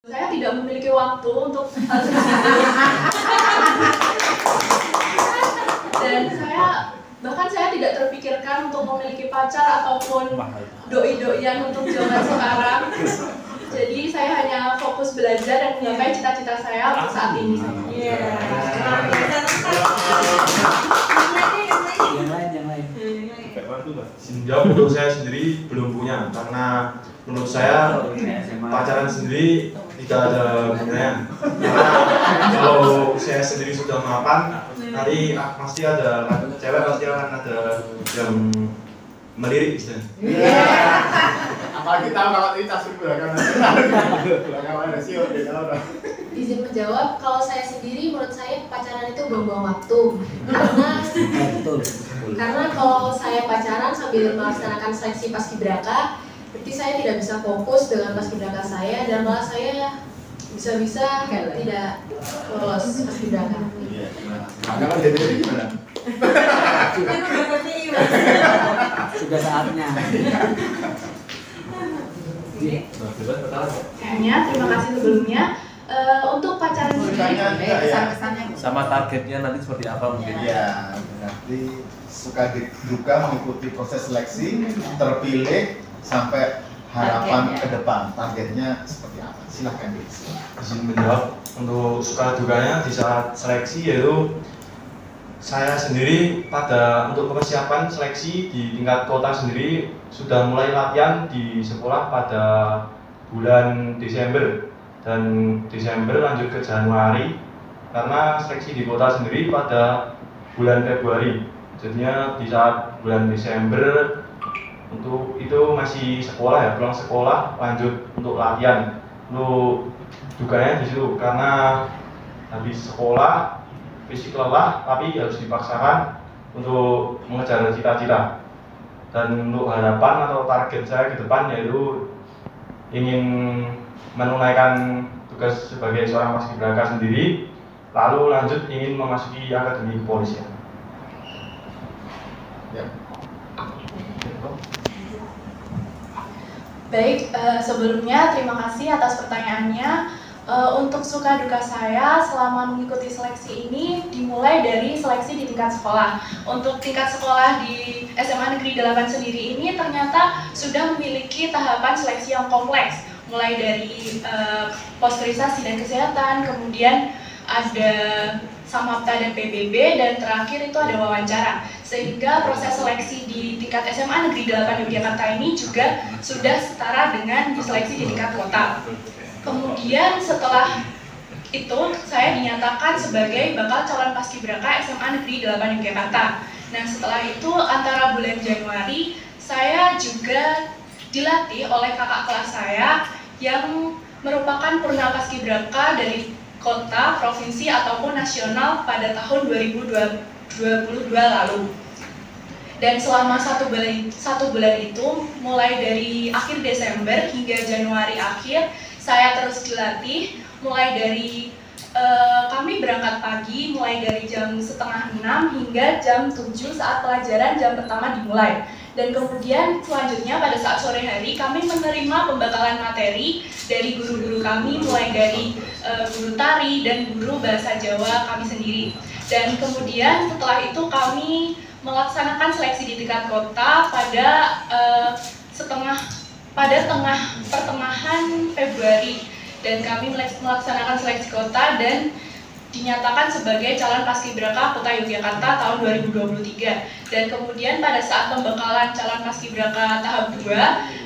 Saya tidak memiliki waktu untuk hal tersebut. Dan bahkan saya tidak terpikirkan untuk memiliki pacar ataupun doi-doian untuk zaman sekarang. Jadi saya hanya fokus belajar dan menggapai cita-cita saya untuk saat ini. Yang lain. Jawab untuk saya sendiri belum punya, karena menurut saya pacaran sendiri tidak ada gunanya. Karena kalau saya sendiri sudah mapan, nanti pasti ada cewek pasti akan ada yang melirik istilahnya. Apalagi tahu kalau ini tas belakang ada sih udah. Izin menjawab, kalau saya sendiri menurut saya pacaran itu buang-buang waktu. Karena kalau saya pacaran sambil melaksanakan seleksi paskibraka, berarti saya tidak bisa fokus dengan paskibraka saya dan malah saya bisa-bisa tidak lolos paskibraka. Kalau jadi gimana? Sudah saatnya. Kayaknya terima kasih sebelumnya. Untuk pacaran sendiri, sama targetnya nanti seperti apa mungkin? Ya, nanti suka duka mengikuti proses seleksi, terpilih sampai harapan ke depan, targetnya seperti apa? Silahkan Izin menjawab untuk suka dukanya di saat seleksi, yaitu saya sendiri untuk persiapan seleksi di tingkat kota sendiri sudah mulai latihan di sekolah pada bulan Desember, dan Desember lanjut ke Januari karena seleksi di kota sendiri pada bulan Februari. Jadinya di saat bulan Desember untuk itu masih sekolah ya, pulang sekolah lanjut untuk latihan. Untuk dukanya di situ karena habis sekolah fisik lelah tapi harus dipaksakan untuk mengejar cita-cita. Dan untuk harapan atau target saya ke depan yaitu ingin menunaikan tugas sebagai seorang paskibraka sendiri, lalu lanjut ingin memasuki akademi kepolisian. Ya. Baik, sebelumnya terima kasih atas pertanyaannya. Untuk suka duka saya selama mengikuti seleksi ini dimulai dari seleksi di tingkat sekolah. Untuk tingkat sekolah di SMA Negeri 8 sendiri ini ternyata sudah memiliki tahapan seleksi yang kompleks, mulai dari posterisasi dan kesehatan, kemudian ada samapta dan PBB, dan terakhir itu ada wawancara. Sehingga proses seleksi di tingkat SMA Negeri 8 Yogyakarta ini juga sudah setara dengan diseleksi di tingkat kota. Kemudian setelah itu saya dinyatakan sebagai bakal calon paskibraka SMA Negeri 8 Yogyakarta. Nah, setelah itu antara bulan Januari saya juga dilatih oleh kakak kelas saya yang merupakan purna paskibraka dari kota, provinsi ataupun nasional pada tahun 2022 lalu. Dan selama satu bulan itu, mulai dari akhir Desember hingga Januari akhir, saya terus dilatih, mulai dari kami berangkat pagi, mulai dari jam 5:30 hingga jam 7 saat pelajaran jam pertama dimulai. Dan kemudian selanjutnya pada saat sore hari kami menerima pembekalan materi dari guru-guru kami, mulai dari guru tari dan guru bahasa Jawa kami sendiri. Dan kemudian setelah itu kami melaksanakan seleksi di tingkat kota pada pertengahan Februari, dan kami melaksanakan seleksi kota dan dinyatakan sebagai calon paskibraka Kota Yogyakarta tahun 2023. Dan kemudian pada saat pembekalan calon paskibraka tahap 2,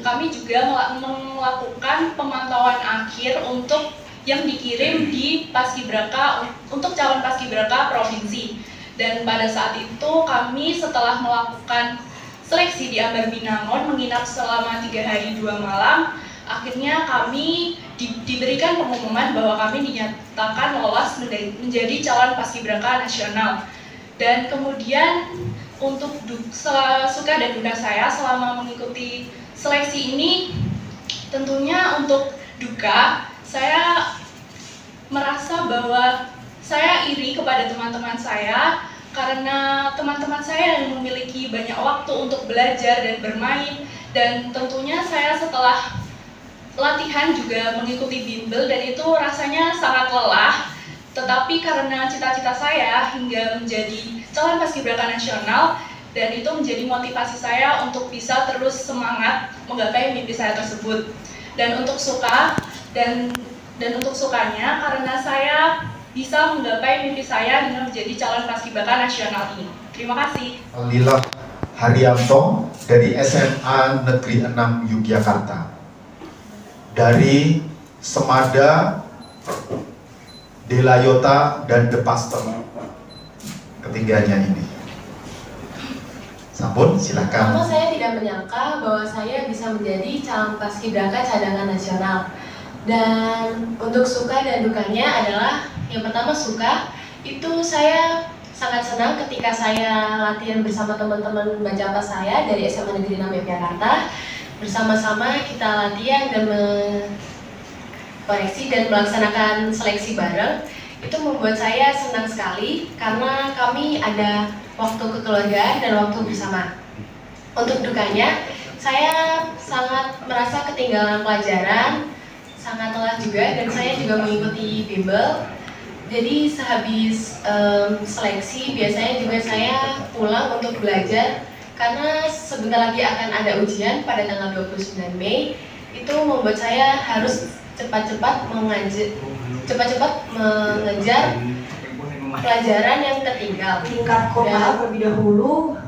kami juga melakukan pemantauan akhir untuk yang dikirim di paskibraka untuk calon paskibraka provinsi. Dan pada saat itu kami setelah melakukan seleksi di Ambar Binangun menginap selama 3 hari 2 malam, akhirnya kami diberikan pengumuman bahwa kami dinyatakan lolos menjadi calon paskibraka nasional. Dan kemudian untuk suka dan duka saya selama mengikuti seleksi ini, tentunya untuk duka saya merasa bahwa saya iri kepada teman-teman saya, karena teman-teman saya yang memiliki banyak waktu untuk belajar dan bermain, dan tentunya saya setelah latihan juga mengikuti bimbel dan itu rasanya sangat lelah. Tetapi karena cita-cita saya hingga menjadi calon paskibraka nasional dan itu menjadi motivasi saya untuk bisa terus semangat menggapai mimpi saya tersebut. Dan untuk suka dan untuk sukanya karena saya bisa menggapai mimpi saya dengan menjadi calon paskibraka nasional ini. Terima kasih. Lila Haryanto dari SMA Negeri 6 Yogyakarta. Dari Semada, Delayota, dan The Pastor. Ketiganya ini. Sampun, silakan. Pertama, saya tidak menyangka bahwa saya bisa menjadi calon paskibraka cadangan nasional. Dan untuk suka dan dukanya adalah yang pertama suka, itu saya sangat senang ketika saya latihan bersama teman-teman baca apa saya dari SMA Negeri 6 Yogyakarta. Bersama-sama kita latihan dan koreksi dan melaksanakan seleksi bareng. Itu membuat saya senang sekali karena kami ada waktu kekeluargaan dan waktu bersama. Untuk dukanya, saya sangat merasa ketinggalan pelajaran, sangat lelah juga, dan saya juga mengikuti bimbel. Jadi sehabis seleksi biasanya juga saya pulang untuk belajar karena sebentar lagi akan ada ujian pada tanggal 29 Mei. Itu membuat saya harus cepat-cepat mengejar pelajaran yang tertinggal. Tingkat kota terlebih dahulu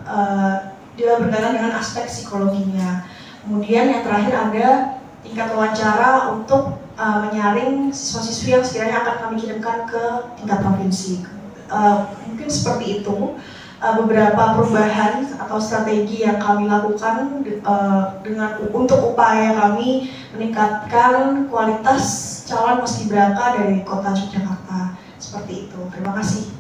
dia berkaitan dengan aspek psikologinya. Kemudian yang terakhir ada tingkat wawancara untuk menyaring siswa-siswi yang sekiranya akan kami kirimkan ke tingkat provinsi. Mungkin seperti itu beberapa perubahan atau strategi yang kami lakukan untuk upaya kami meningkatkan kualitas calon paskibraka dari Kota Yogyakarta. Seperti itu. Terima kasih.